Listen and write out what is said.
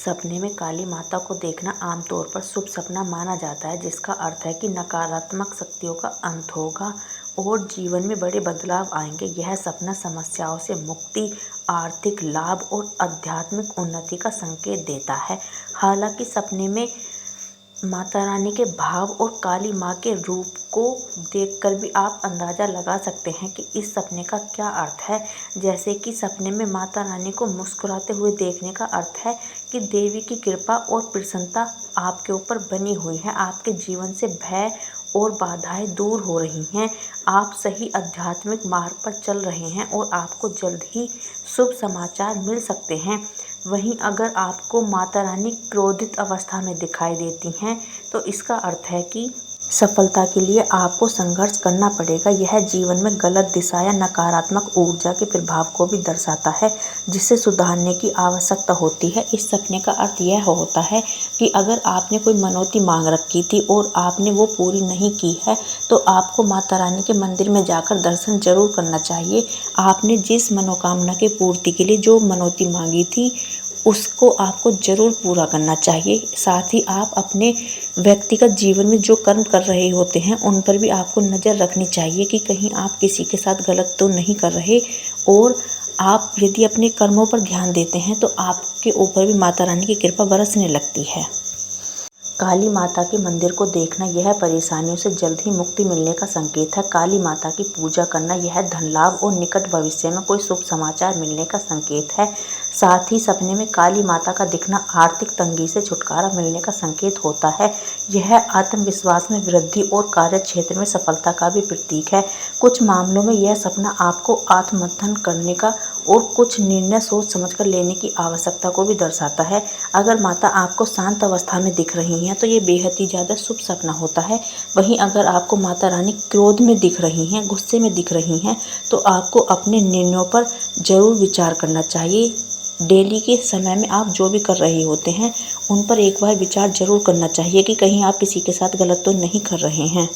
सपने में काली माता को देखना आमतौर पर शुभ सपना माना जाता है, जिसका अर्थ है कि नकारात्मक शक्तियों का अंत होगा और जीवन में बड़े बदलाव आएंगे। यह सपना समस्याओं से मुक्ति, आर्थिक लाभ और आध्यात्मिक उन्नति का संकेत देता है। हालांकि सपने में माता रानी के भाव और काली माँ के रूप को देखकर भी आप अंदाज़ा लगा सकते हैं कि इस सपने का क्या अर्थ है। जैसे कि सपने में माता रानी को मुस्कुराते हुए देखने का अर्थ है कि देवी की कृपा और प्रसन्नता आपके ऊपर बनी हुई है। आपके जीवन से भय और बाधाएं दूर हो रही हैं। आप सही आध्यात्मिक मार्ग पर चल रहे हैं और आपको जल्द ही शुभ समाचार मिल सकते हैं। वहीं अगर आपको माता रानी क्रोधित अवस्था में दिखाई देती हैं, तो इसका अर्थ है कि सफलता के लिए आपको संघर्ष करना पड़ेगा। यह जीवन में गलत दिशा या नकारात्मक ऊर्जा के प्रभाव को भी दर्शाता है, जिसे सुधारने की आवश्यकता होती है। इस सपने का अर्थ यह होता है कि अगर आपने कोई मनौती मांग रखी थी और आपने वो पूरी नहीं की है, तो आपको माता रानी के मंदिर में जाकर दर्शन जरूर करना चाहिए। आपने जिस मनोकामना की पूर्ति के लिए जो मनौती मांगी थी, उसको आपको ज़रूर पूरा करना चाहिए। साथ ही आप अपने व्यक्तिगत जीवन में जो कर्म कर रहे होते हैं, उन पर भी आपको नज़र रखनी चाहिए कि कहीं आप किसी के साथ गलत तो नहीं कर रहे। और आप यदि अपने कर्मों पर ध्यान देते हैं, तो आपके ऊपर भी माता रानी की कृपा बरसने लगती है। काली माता के मंदिर को देखना यह परेशानियों से जल्द ही मुक्ति मिलने का संकेत है। काली माता की पूजा करना यह धन लाभ और निकट भविष्य में कोई शुभ समाचार मिलने का संकेत है। साथ ही सपने में काली माता का दिखना आर्थिक तंगी से छुटकारा मिलने का संकेत होता है। यह आत्मविश्वास में वृद्धि और कार्य क्षेत्र में सफलता का भी प्रतीक है। कुछ मामलों में यह सपना आपको आत्ममंथन करने का और कुछ निर्णय सोच समझकर लेने की आवश्यकता को भी दर्शाता है। अगर माता आपको शांत अवस्था में दिख रही हैं, तो ये बेहद ही ज़्यादा शुभ सपना होता है। वहीं अगर आपको माता रानी क्रोध में दिख रही हैं, गुस्से में दिख रही हैं, तो आपको अपने निर्णयों पर ज़रूर विचार करना चाहिए। डेली के समय में आप जो भी कर रहे होते हैं, उन पर एक बार विचार जरूर करना चाहिए कि कहीं आप किसी के साथ गलत तो नहीं कर रहे हैं।